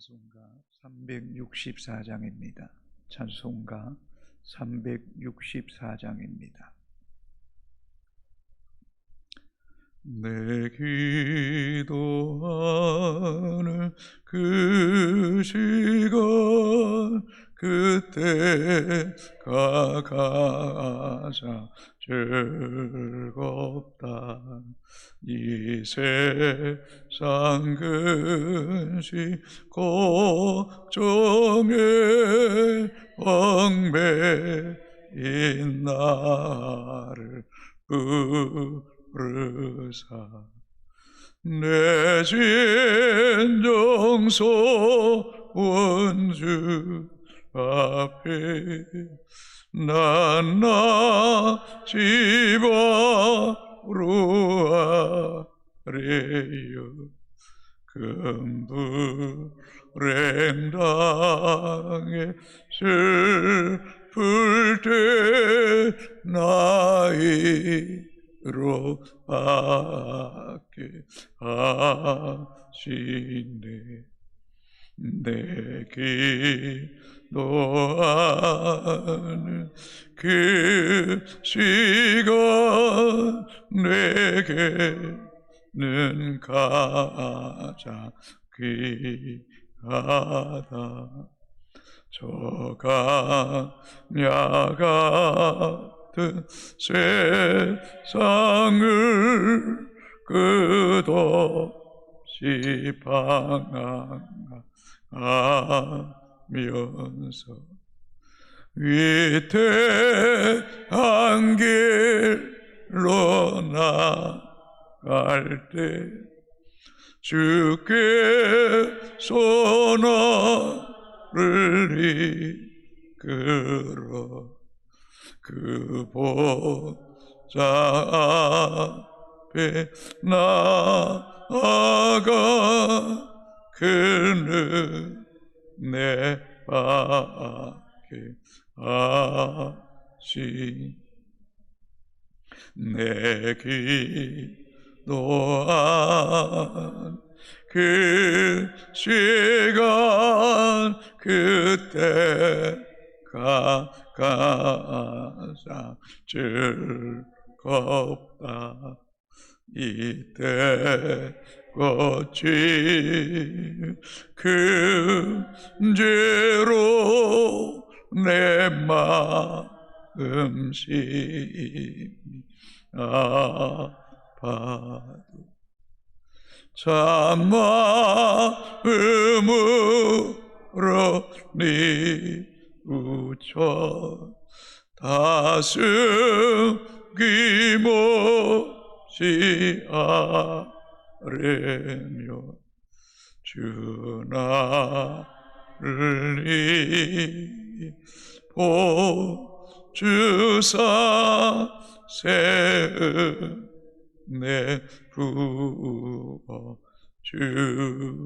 찬송가 364장입니다. 찬송가 364장입니다. 내 기도하는 그 시간 그때가 가장 즐겁다. 이 세상 근심 걱정에 얽매인 나를 부르사 내 진정소원 주 앞에 난 집으로 아래요 금불행 당에 슬플 때 나이로 밖에 하시네. 내 기도하는 그 시간 내게는 가장 귀하다. 저 강야 같은 세상을 끝없이 방황하면서 위태한 길로 나갈 때 주께서 나를 이끌어 그 보좌 앞에 나아가 그는 내 밖에 하시 내 기도한 그 시간 그때가 가장 즐겁다. 이때 거친 근죄로 내 마음 심히 아파도 참 마음으로 뉘우쳐 다스김없이 아뢰며 주 나를 보주사 세은혜 부어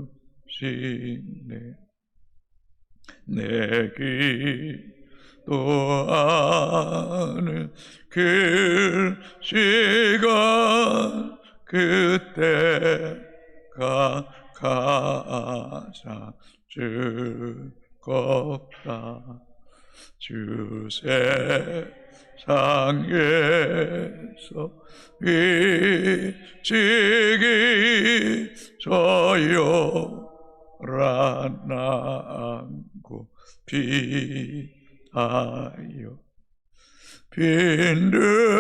주시네. 내 기도하는 그 시간 그때가 가장 즐겁다. 주 세상에서 일찍이 저요란 안고 피하여 빈들에서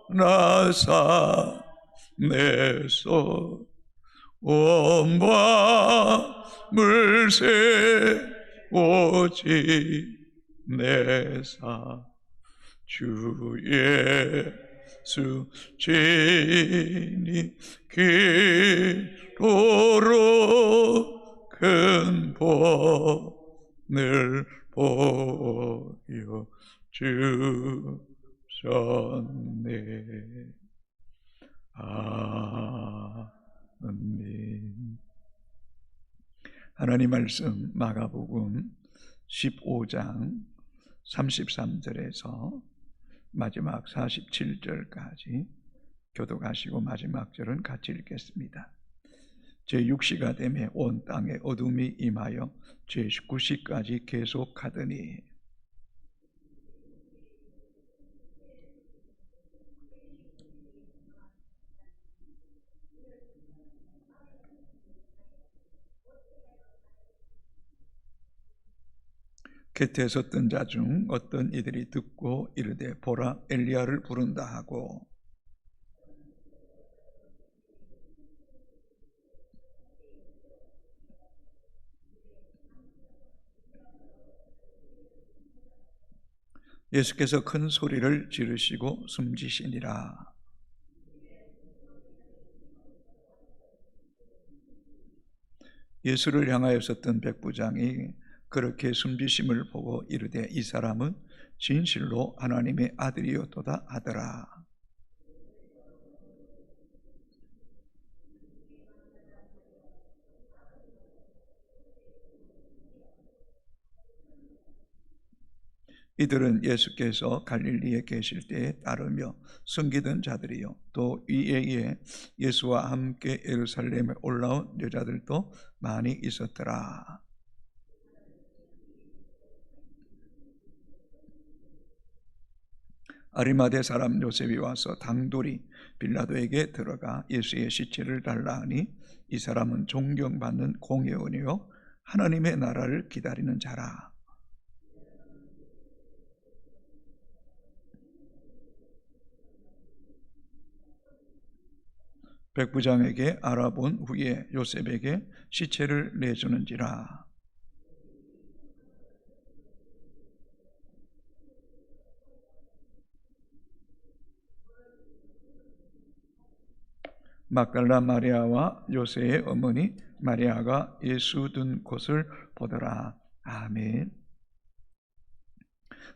나 사내서 온 밤을 새오지 내사 주 예수 진이 기도로 큰 본을 보여 주셨네. 아멘. 하나님 말씀 마가복음 15장 33절에서 마지막 47절까지 교독하시고 마지막 절은 같이 읽겠습니다. 제6시가 되매 온 땅에 어둠이 임하여 제9시까지 계속하더니 곁에 섰던 자 중 어떤 이들이 듣고 이르되 보라 엘리야를 부른다 하고 예수께서 큰 소리를 지르시고 숨지시니라. 예수를 향하여 섰던 백부장이 그렇게 숨지심을 보고 이르되 이 사람은 진실로 하나님의 아들이었도다 하더라. 이들은 예수께서 갈릴리에 계실 때에 따르며 숨기던 자들이요 또 이에 예수와 함께 예루살렘에 올라온 여자들도 많이 있었더라. 아리마대 사람 요셉이 와서 당돌이 빌라도에게 들어가 예수의 시체를 달라 하니 이 사람은 존경받는 공회원이요 하나님의 나라를 기다리는 자라. 백부장에게 알아본 후에 요셉에게 시체를 내주는지라. 막달라 마리아와 요새의 어머니 마리아가 예수 둔 곳을 보더라. 아멘.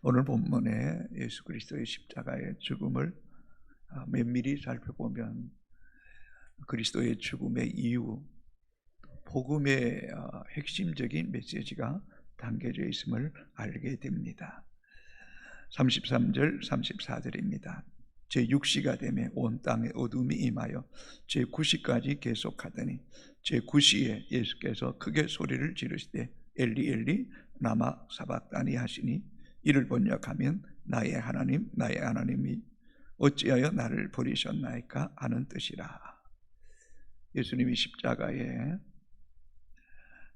오늘 본문에 예수 그리스도의 십자가의 죽음을 면밀히 살펴보면 그리스도의 죽음의 이유, 복음의 핵심적인 메시지가 담겨져 있음을 알게 됩니다. 33절, 34절입니다. 제6시가 되매 온 땅에 어둠이 임하여 제9시까지 계속하더니 제9시에 예수께서 크게 소리를 지르시되 엘리 엘리 라마 사박다니 하시니 이를 번역하면 나의 하나님 나의 하나님이 어찌하여 나를 버리셨나이까 하는 뜻이라. 예수님이 십자가에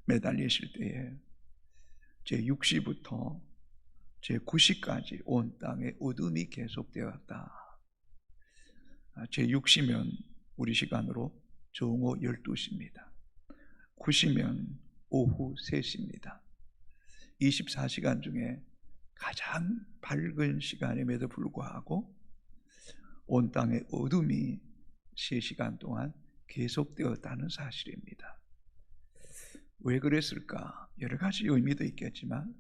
매달리실 때에 제6시부터 제9시까지 온 땅에 어둠이 계속되었다. 제6시면 우리 시간으로 정오 12시입니다. 9시면 오후 3시입니다. 24시간 중에 가장 밝은 시간임에도 불구하고 온 땅의 어둠이 3시간 동안 계속되었다는 사실입니다. 왜 그랬을까? 여러 가지 의미도 있겠지만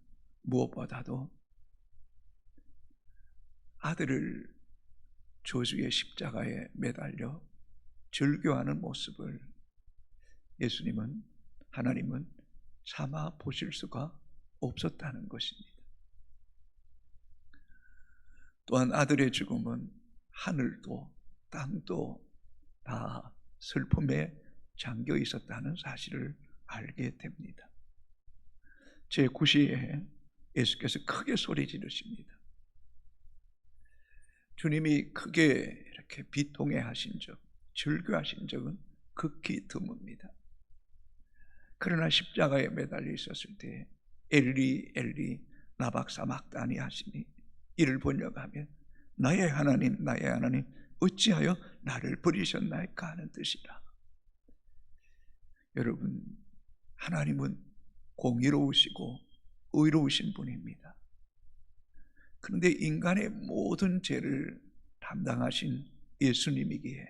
무엇보다도 아들을 저주의 십자가에 매달려 절규하는 모습을 예수님은 하나님은 참아 보실 수가 없었다는 것입니다. 또한 아들의 죽음은 하늘도 땅도 다 슬픔에 잠겨 있었다는 사실을 알게 됩니다. 제9시에 예수께서 크게 소리 지르십니다. 주님이 크게 이렇게 비통해 하신 적, 절규하신 적은 극히 드뭅니다. 그러나 십자가에 매달려 있었을 때 엘리 엘리 라박사막다니 하시니 이를 번역하면 나의 하나님 나의 하나님 어찌하여 나를 버리셨나이까 하는 뜻이라. 여러분, 하나님은 공의로우시고 의로우신 분입니다. 그런데 인간의 모든 죄를 담당하신 예수님이기에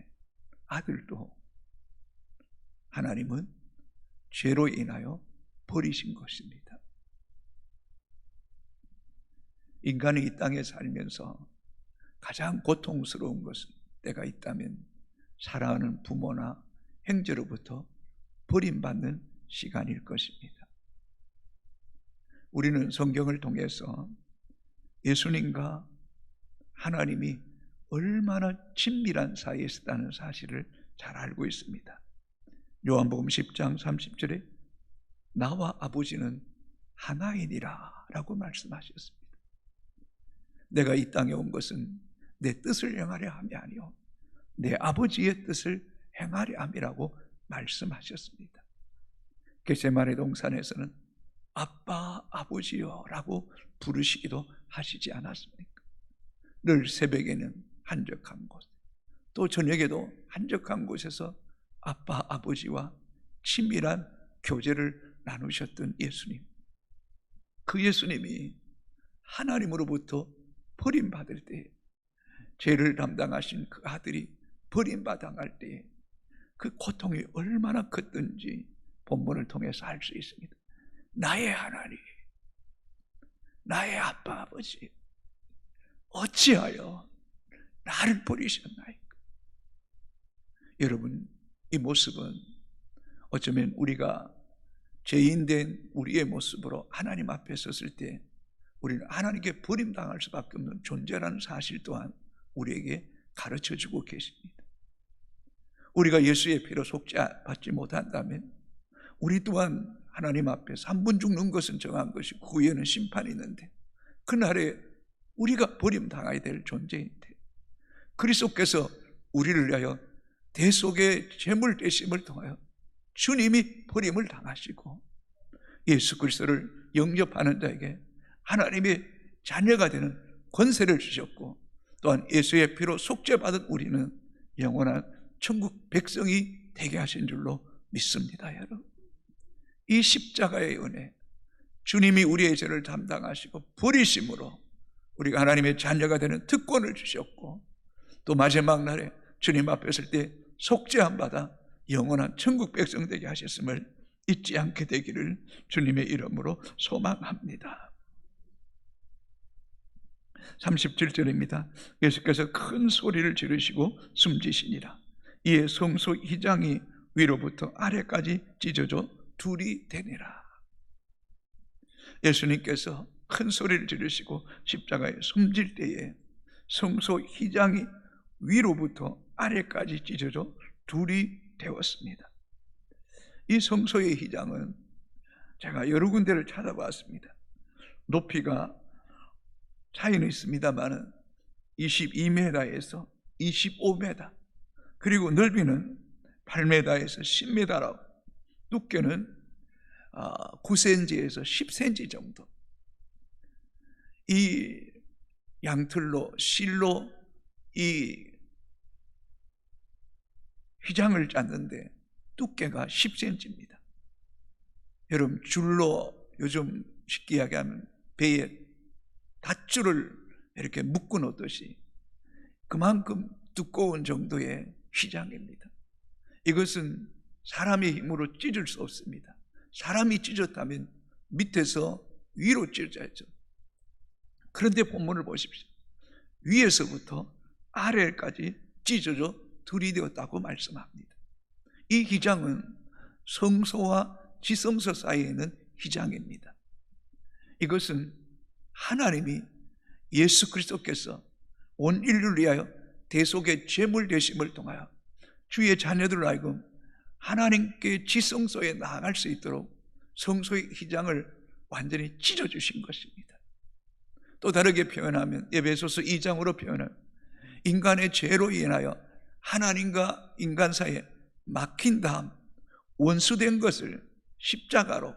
아들도 하나님은 죄로 인하여 버리신 것입니다. 인간이 이 땅에 살면서 가장 고통스러운 것은 때가 있다면 사랑하는 부모나 형제로부터 버림받는 시간일 것입니다. 우리는 성경을 통해서 예수님과 하나님이 얼마나 친밀한 사이에 있었다는 사실을 잘 알고 있습니다. 요한복음 10장 30절에 나와 아버지는 하나이니라 라고 말씀하셨습니다. 내가 이 땅에 온 것은 내 뜻을 행하려 함이 아니요 내 아버지의 뜻을 행하려 함이라고 말씀하셨습니다. 겟세마네 동산에서는 아빠 아버지여 라고 부르시기도 하시지 않았습니까? 늘 새벽에는 한적한 곳, 또 저녁에도 한적한 곳에서 아빠 아버지와 친밀한 교제를 나누셨던 예수님, 그 예수님이 하나님으로부터 버림받을 때, 죄를 담당하신 그 아들이 버림받아갈 때 그 고통이 얼마나 컸던지 본문을 통해서 알 수 있습니다. 나의 하나님, 나의 아빠 아버지, 어찌하여 나를 버리셨나이까? 여러분, 이 모습은 어쩌면 우리가 죄인된 우리의 모습으로 하나님 앞에 섰을 때 우리는 하나님께 버림당할 수밖에 없는 존재라는 사실 또한 우리에게 가르쳐주고 계십니다. 우리가 예수의 피로 속죄받지 못한다면 우리 또한 하나님 앞에서 한 번 죽는 것은 정한 것이고 그 후에는 심판이 있는데, 그날에 우리가 버림당해야 될 존재인데 그리스도께서 우리를 위하여 대속의 제물 되심을 통하여 주님이 버림을 당하시고 예수 그리스도를 영접하는 자에게 하나님의 자녀가 되는 권세를 주셨고, 또한 예수의 피로 속죄받은 우리는 영원한 천국 백성이 되게 하신 줄로 믿습니다. 여러분, 이 십자가의 은혜, 주님이 우리의 죄를 담당하시고 버리심으로 우리가 하나님의 자녀가 되는 특권을 주셨고, 또 마지막 날에 주님 앞에 설 때 속죄함 받아 영원한 천국 백성 되게 하셨음을 잊지 않게 되기를 주님의 이름으로 소망합니다. 37절입니다. 예수께서 큰 소리를 지르시고 숨지시니라. 이에 성소 휘장이 위로부터 아래까지 찢어져 둘이 되니라. 예수님께서 큰 소리를 지르시고 십자가에 숨질 때에 성소 휘장이 위로부터 아래까지 찢어져 둘이 되었습니다. 이 성소의 휘장은 제가 여러 군데를 찾아봤습니다. 높이가 차이는 있습니다만 22m에서 25m, 그리고 넓이는 8m에서 10m라고, 두께는 9cm에서 10cm 정도. 이 양틀로 실로 이 휘장을 짰는데 두께가 10cm입니다. 여러분, 줄로 요즘 쉽게 이야기하면 배에 닷줄을 이렇게 묶어 놓듯이 그만큼 두꺼운 정도의 휘장입니다. 이것은 사람의 힘으로 찢을 수 없습니다. 사람이 찢었다면 밑에서 위로 찢어야죠. 그런데 본문을 보십시오. 위에서부터 아래까지 찢어져 둘이 되었다고 말씀합니다. 이 휘장은 성소와 지성소 사이에 있는 휘장입니다. 이것은 하나님이 예수 그리스도께서 온 인류를 위하여 대속의 제물 되심을 통하여 주의 자녀들을 하여금 하나님께 지성소에 나아갈 수 있도록 성소의 휘장을 완전히 찢어주신 것입니다. 또 다르게 표현하면 에베소서 2장으로 표현하면 인간의 죄로 인하여 하나님과 인간 사이에 막힌 다음 원수된 것을 십자가로,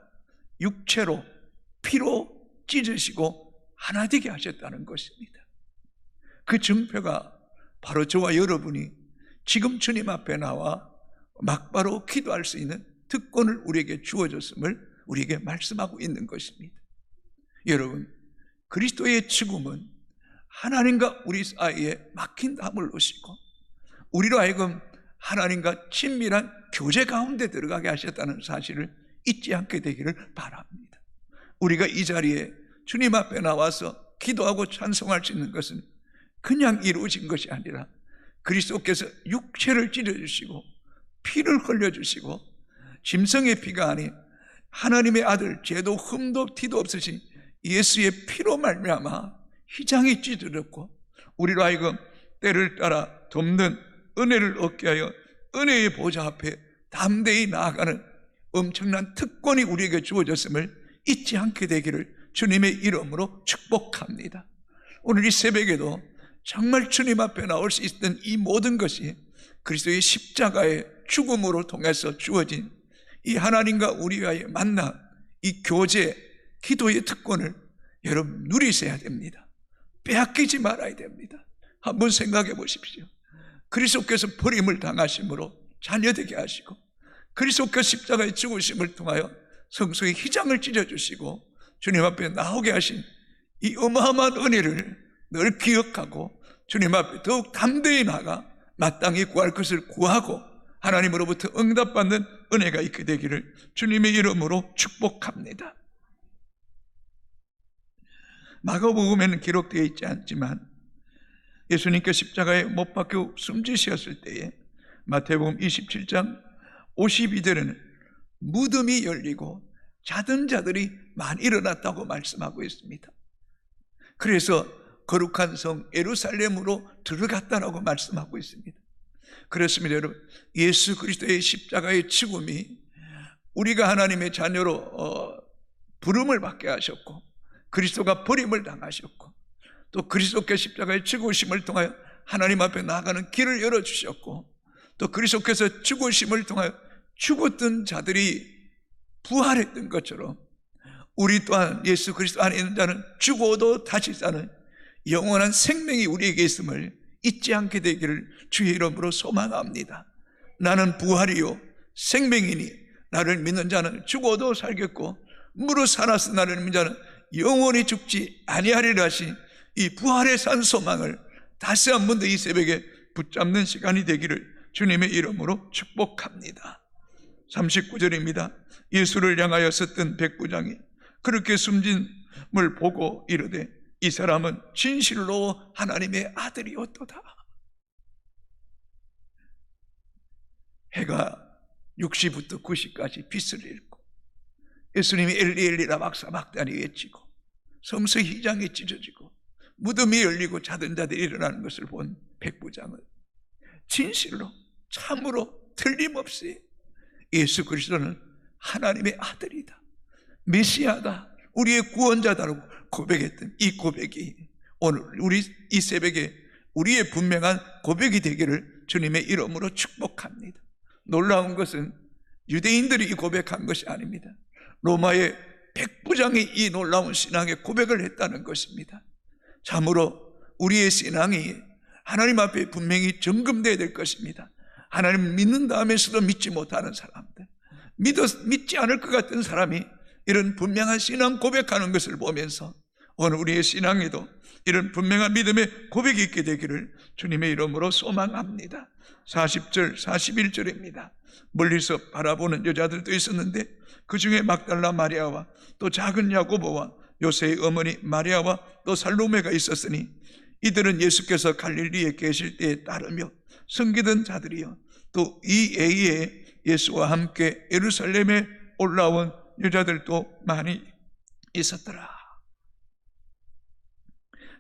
육체로, 피로 찢으시고 하나 되게 하셨다는 것입니다. 그 증표가 바로 저와 여러분이 지금 주님 앞에 나와 막바로 기도할 수 있는 특권을 우리에게 주어졌음을 우리에게 말씀하고 있는 것입니다. 여러분, 그리스도의 죽음은 하나님과 우리 사이에 막힌 담을 놓으시고 우리로 하여금 하나님과 친밀한 교제 가운데 들어가게 하셨다는 사실을 잊지 않게 되기를 바랍니다. 우리가 이 자리에 주님 앞에 나와서 기도하고 찬송할 수 있는 것은 그냥 이루어진 것이 아니라 그리스도께서 육체를 찢어주시고 피를 흘려주시고 짐승의 피가 아닌 하나님의 아들, 죄도 흠도 티도 없으신 예수의 피로 말미암아 휘장이 찢어졌고 우리로 하여금 때를 따라 돕는 은혜를 얻게 하여 은혜의 보좌 앞에 담대히 나아가는 엄청난 특권이 우리에게 주어졌음을 잊지 않게 되기를 주님의 이름으로 축복합니다. 오늘 이 새벽에도 정말 주님 앞에 나올 수 있던 이 모든 것이 그리스도의 십자가의 죽음으로 통해서 주어진 이 하나님과 우리와의 만남, 이 교제, 기도의 특권을 여러분 누리셔야 됩니다. 빼앗기지 말아야 됩니다. 한번 생각해 보십시오. 그리스도께서 버림을 당하심으로 자녀되게 하시고, 그리스도께서 십자가의 죽으심을 통하여 성소의 휘장을 찢어주시고 주님 앞에 나오게 하신 이 어마어마한 은혜를 늘 기억하고 주님 앞에 더욱 담대히 나가 마땅히 구할 것을 구하고 하나님으로부터 응답받는 은혜가 있게 되기를 주님의 이름으로 축복합니다. 마가복음에는 기록되어 있지 않지만 예수님께 십자가에 못 박혀 숨지셨을 때에 마태복음 27장 52절에는 무덤이 열리고 자던 자들이 많이 일어났다고 말씀하고 있습니다. 그래서 거룩한 성 예루살렘으로 들어갔다라고 말씀하고 있습니다. 그렇습니다. 여러분, 예수 그리스도의 십자가의 죽음이 우리가 하나님의 자녀로 부름을 받게 하셨고, 그리스도가 버림을 당하셨고, 또 그리스도께 십자가의 죽으심을 통하여 하나님 앞에 나아가는 길을 열어주셨고, 또 그리스도께서 죽으심을 통하여 죽었던 자들이 부활했던 것처럼 우리 또한 예수 그리스도 안에 있는 자는 죽어도 다시 사는 영원한 생명이 우리에게 있음을 잊지 않게 되기를 주의 이름으로 소망합니다. 나는 부활이요 생명이니 나를 믿는 자는 죽어도 살겠고 무릇 살아서 나를 믿는 자는 영원히 죽지 아니하리라 하신 이 부활의 산 소망을 다시 한 번 더 이 새벽에 붙잡는 시간이 되기를 주님의 이름으로 축복합니다. 39절입니다. 예수를 향하여 섰던 백부장이 그렇게 숨짐을 보고 이르되 이 사람은 진실로 하나님의 아들이었도다. 해가 6시부터 9시까지 빛을 잃고 예수님이 엘리 엘리라 박사막단이 외치고 성서 휘장이 찢어지고 무덤이 열리고 자던 자들이 일어나는 것을 본 백부장은 진실로 참으로 틀림없이 예수 그리스도는 하나님의 아들이다, 메시아다, 우리의 구원자다라고 고백했던 이 고백이 오늘 우리 이 새벽에 우리의 분명한 고백이 되기를 주님의 이름으로 축복합니다. 놀라운 것은 유대인들이 이 고백한 것이 아닙니다. 로마의 백부장이 이 놀라운 신앙의 고백을 했다는 것입니다. 참으로 우리의 신앙이 하나님 앞에 분명히 점검되어야 될 것입니다. 하나님을 믿는 다음에서도 믿지 못하는 사람들, 믿지 않을 것 같은 사람이 이런 분명한 신앙 고백하는 것을 보면서 오늘 우리의 신앙에도 이런 분명한 믿음의 고백이 있게 되기를 주님의 이름으로 소망합니다. 40절 41절입니다. 멀리서 바라보는 여자들도 있었는데 그 중에 막달라 마리아와 또 작은 야고보와 요새의 어머니 마리아와 또 살로메가 있었으니 이들은 예수께서 갈릴리에 계실 때에 따르며 섬기던 자들이요 또 이 애에 예수와 함께 예루살렘에 올라온 여자들도 많이 있었더라.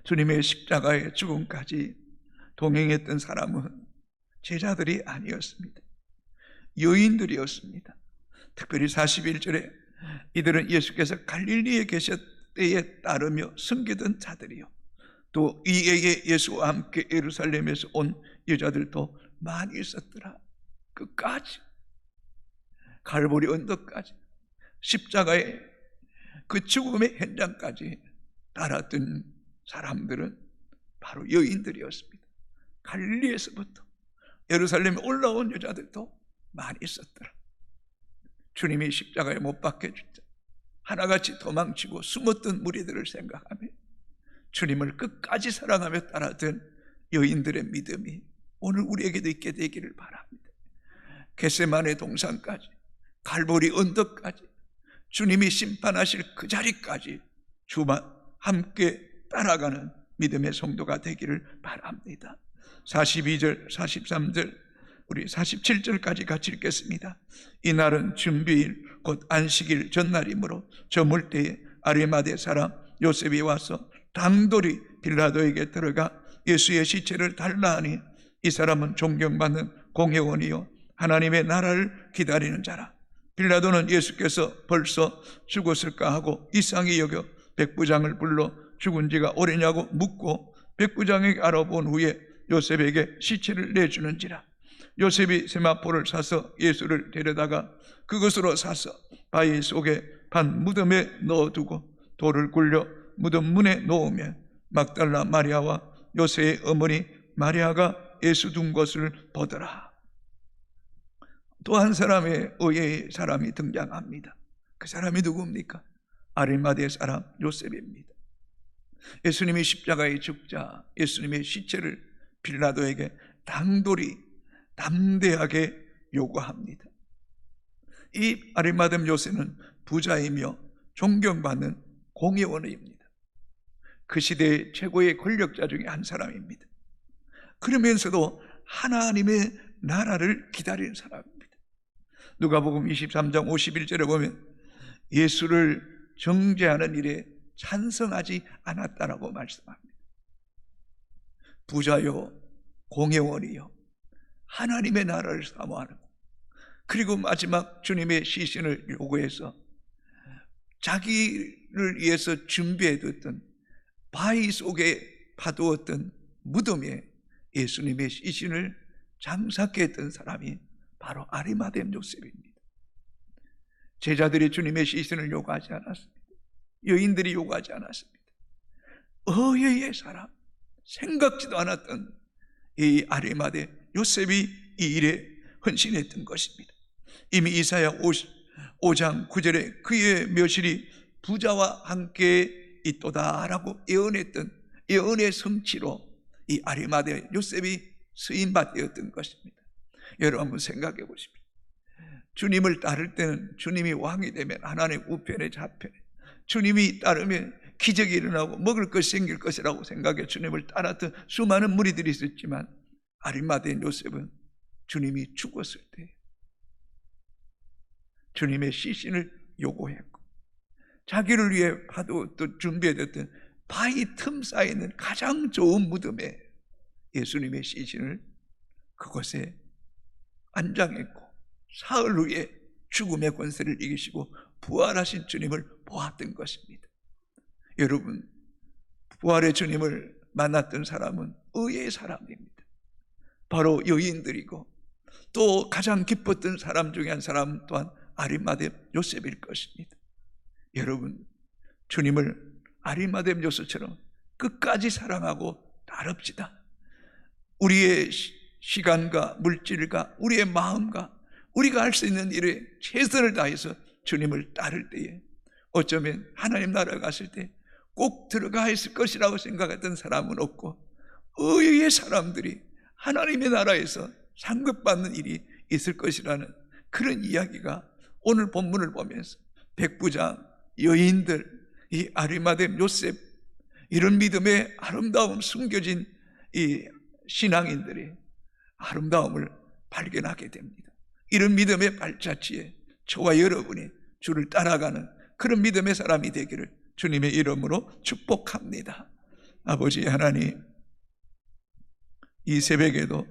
주님의 십자가의 죽음까지 동행했던 사람은 제자들이 아니었습니다. 여인들이었습니다. 특별히 41절에 이들은 예수께서 갈릴리에 계셨 때에 따르며 섬기던 자들이요 또 이 애에 예수와 함께 예루살렘에서 온 여자들도 많이 있었더라. 끝까지 갈보리 언덕까지 십자가의 그 죽음의 현장까지 따랐던 사람들은 바로 여인들이었습니다. 갈릴리에서부터 예루살렘에 올라온 여자들도 많이 있었더라. 주님이 십자가에 못 박혀 진짜 하나같이 도망치고 숨었던 무리들을 생각하며 주님을 끝까지 사랑하며 따랐던 여인들의 믿음이 오늘 우리에게도 있게 되기를 바랍니다. 겟세마네 동산까지 갈보리 언덕까지 주님이 심판하실 그 자리까지 주만 함께 따라가는 믿음의 성도가 되기를 바랍니다. 42절 43절 우리 47절까지 같이 읽겠습니다. 이날은 준비일 곧 안식일 전날이므로 저물 때에 아리마대 사람 요셉이 와서 당돌이 빌라도에게 들어가 예수의 시체를 달라 하니 이 사람은 존경받는 공회원이요 하나님의 나라를 기다리는 자라. 빌라도는 예수께서 벌써 죽었을까 하고 이상히 여겨 백부장을 불러 죽은 지가 오래냐고 묻고 백부장에게 알아본 후에 요셉에게 시체를 내주는지라. 요셉이 세마포를 사서 예수를 데려다가 그것으로 사서 바위 속에 반 무덤에 넣어두고 돌을 굴려 무덤 문에 놓으면 막달라 마리아와 요셉의 어머니 마리아가 예수 둔 것을 보더라. 또 한 사람의 의외의 사람이 등장합니다. 그 사람이 누구입니까? 아리마대 사람 요셉입니다. 예수님이 십자가에 죽자 예수님의 시체를 빌라도에게 당돌이 담대하게 요구합니다. 이 아리마대 요셉은 부자이며 존경받는 공회원입니다. 그 시대의 최고의 권력자 중에 한 사람입니다. 그러면서도 하나님의 나라를 기다리는 사람입니다. 누가복음 23장 51절에 보면 예수를 정죄하는 일에 찬성하지 않았다라고 말씀합니다. 부자요, 공회원이요, 하나님의 나라를 사모하는, 그리고 마지막 주님의 시신을 요구해서 자기를 위해서 준비해뒀던 바위 속에 파두었던 무덤에 예수님의 시신을 장사케 했던 사람이 바로 아리마대 요셉입니다. 제자들이 주님의 시신을 요구하지 않았습니다. 여인들이 요구하지 않았습니다. 의외의 사람, 생각지도 않았던 이 아리마대 요셉이 이 일에 헌신했던 것입니다. 이미 이사야 5장 9절에 그의 묘실이 부자와 함께 있도다라고 예언했던 예언의 성취로 이 아리마대 요셉이 쓰임받았던 것입니다. 여러분 한번 생각해 보십시오. 주님을 따를 때는 주님이 왕이 되면 하나님 우편에 좌편에, 주님이 따르면 기적이 일어나고 먹을 것이 생길 것이라고 생각해 주님을 따랐던 수많은 무리들이 있었지만 아리마대 요셉은 주님이 죽었을 때 주님의 시신을 요구했고 자기를 위해 파두었던 준비해뒀던 바위 틈 사이에 있는 가장 좋은 무덤에 예수님의 시신을 그곳에 안장했고 사흘 후에 죽음의 권세를 이기시고 부활하신 주님을 보았던 것입니다. 여러분, 부활의 주님을 만났던 사람은 의의 사람입니다. 바로 여인들이고 또 가장 기뻤던 사람 중에 한 사람 또한 아리마대 요셉일 것입니다. 여러분, 주님을 아리마대 요셉처럼 끝까지 사랑하고 따릅시다. 우리의 시간과 물질과 우리의 마음과 우리가 할 수 있는 일에 최선을 다해서 주님을 따를 때에 어쩌면 하나님 나라에 갔을 때 꼭 들어가 있을 것이라고 생각했던 사람은 없고 의외의 사람들이 하나님의 나라에서 상급받는 일이 있을 것이라는 그런 이야기가 오늘 본문을 보면서 백부장, 여인들, 이 아리마대 요셉, 이런 믿음의 아름다움 숨겨진 이 신앙인들이 아름다움을 발견하게 됩니다. 이런 믿음의 발자취에 저와 여러분이 주를 따라가는 그런 믿음의 사람이 되기를 주님의 이름으로 축복합니다. 아버지 하나님, 이 새벽에도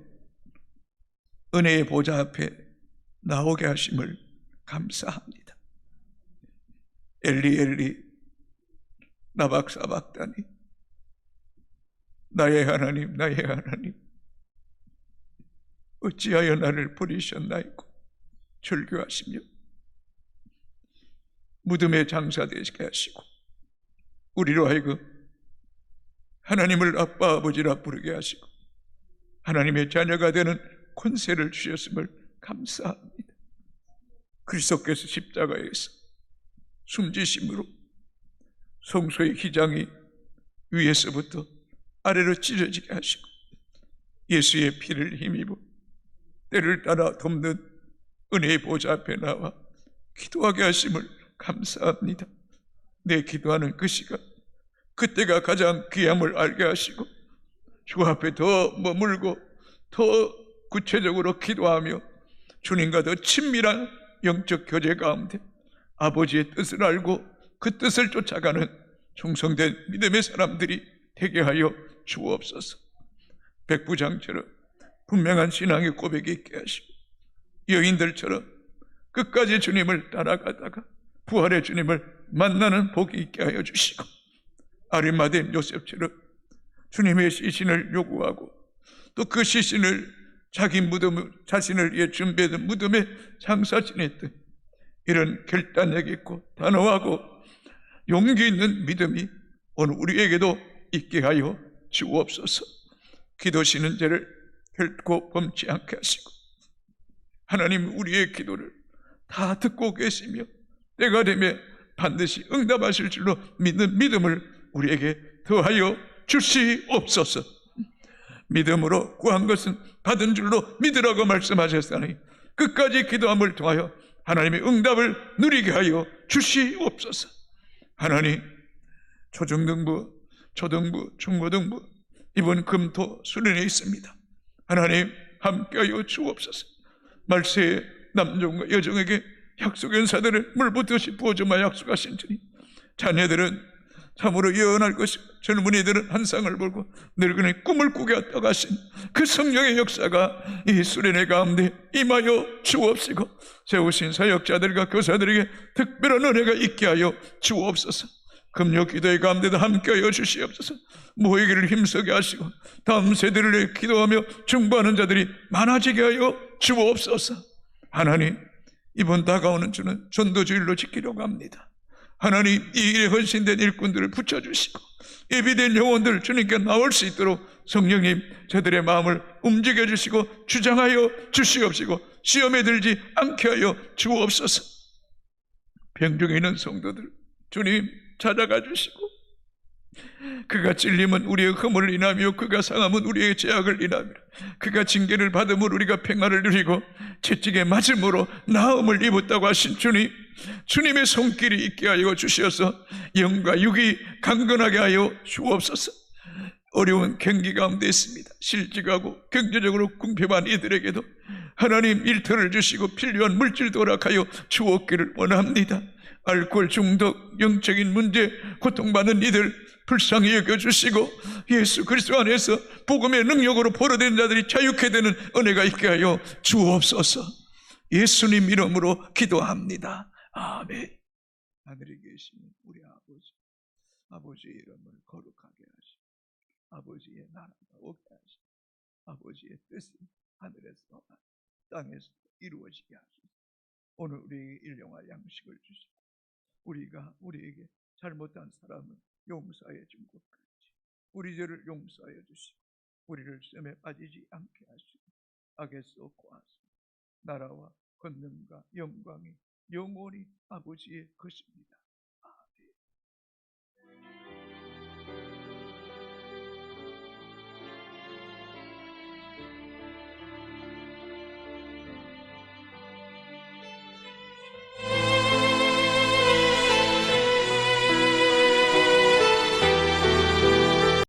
은혜의 보좌 앞에 나오게 하심을 감사합니다. 엘리 엘리 나박사박다니, 나의 하나님 나의 하나님 어찌하여 나를 버리셨나이고 절규하시며 무덤에 장사되게 하시고 우리로 하여금 하나님을 아빠 아버지라 부르게 하시고 하나님의 자녀가 되는 권세를 주셨음을 감사합니다. 그리스도께서 십자가에서 숨지심으로 성소의 기장이 위에서부터 아래로 찢어지게 하시고 예수의 피를 힘입어 때를 따라 돕는 은혜의 보좌 앞에 나와 기도하게 하심을 감사합니다. 내 기도하는 그 시간, 그때가 가장 귀함을 알게 하시고 주 앞에 더 머물고 더 구체적으로 기도하며 주님과 더 친밀한 영적 교제 가운데 아버지의 뜻을 알고 그 뜻을 쫓아가는 충성된 믿음의 사람들이 되게 하여 주옵소서. 백부장처럼 분명한 신앙의 고백이 있게 하시고 여인들처럼 끝까지 주님을 따라가다가 부활의 주님을 만나는 복이 있게 하여 주시고, 아리마대 요셉처럼 주님의 시신을 요구하고 또 그 시신을 자기 무덤, 자신을 위해 준비했던 무덤에 장사 지냈던 이런 결단력 있고 단호하고 용기 있는 믿음이 오늘 우리에게도 있게 하여 주옵소서. 기도시는 죄를 결코 범치 않게 하시고, 하나님 우리의 기도를 다 듣고 계시며 때가 되면 반드시 응답하실 줄로 믿는 믿음을 우리에게 더하여 주시옵소서. 믿음으로 구한 것은 받은 줄로 믿으라고 말씀하셨으니 끝까지 기도함을 통하여 하나님의 응답을 누리게 하여 주시옵소서. 하나님, 초중등부, 초등부, 중고등부 이번 금토 수련회 있습니다. 하나님 함께하여 주옵소서. 말세에 남종과 여종에게 약속의 은사들을 물붓듯이 부어주마 약속하신 주님, 자녀들은 참으로 예언할 것이고 젊은이들은 환상을 보고 늙은이 꿈을 꾸게 떠가신 그 성령의 역사가 이 수련회 가운데 임하여 주옵시고, 세우신 사역자들과 교사들에게 특별한 은혜가 있게 하여 주옵소서. 금요 기도의 가운데도 함께하여 주시옵소서. 모이기를 힘쓰게 하시고 다음 세대를 위해 기도하며 중보하는 자들이 많아지게 하여 주옵소서. 하나님, 이번 다가오는 주는 전도주일로 지키려고 합니다. 하나님, 이 일에 헌신된 일꾼들을 붙여주시고 예비된 영혼들 주님께 나올 수 있도록 성령님 저들의 마음을 움직여 주시고 주장하여 주시옵시고 시험에 들지 않게 하여 주옵소서. 병중에 있는 성도들 주님 찾아가 주시고, 그가 찔림은 우리의 허물을 인하며 그가 상함은 우리의 죄악을 인하며 그가 징계를 받음으로 우리가 평안을 누리고 채찍에 맞음으로 나음을 입었다고 하신 주님, 주님의 손길이 있게 하여 주시어서 영과 육이 강건하게 하여 주옵소서. 어려운 경기 가운데 있습니다. 실직하고 경제적으로 궁핍한 이들에게도 하나님 일터를 주시고 필요한 물질도 허락하여 주옵기를 원합니다. 알코올 중독, 영적인 문제 고통받는 이들 불쌍히 여겨주시고 예수 그리스도 안에서 복음의 능력으로 보호된 자들이 자유케 되는 은혜가 있게 하여 주옵소서. 예수님 이름으로 기도합니다. 아멘. 하늘에 계신 우리 아버지의 이름을 거룩하게 하시고 아버지의 나라가 오게 하시고 아버지의 뜻이 하늘에서 땅에서 이루어지게 하시고 오늘 우리에게 일용할 양식을 주시고 우리가 우리에게 잘못한 사람은 용서해 준 것 같이 우리 죄를 용서해 주시고 우리를 시험에 빠지지 않게 하시고 악에서 구하시고 나라와 권능과 영광이 영원히 아버지의 것입니다.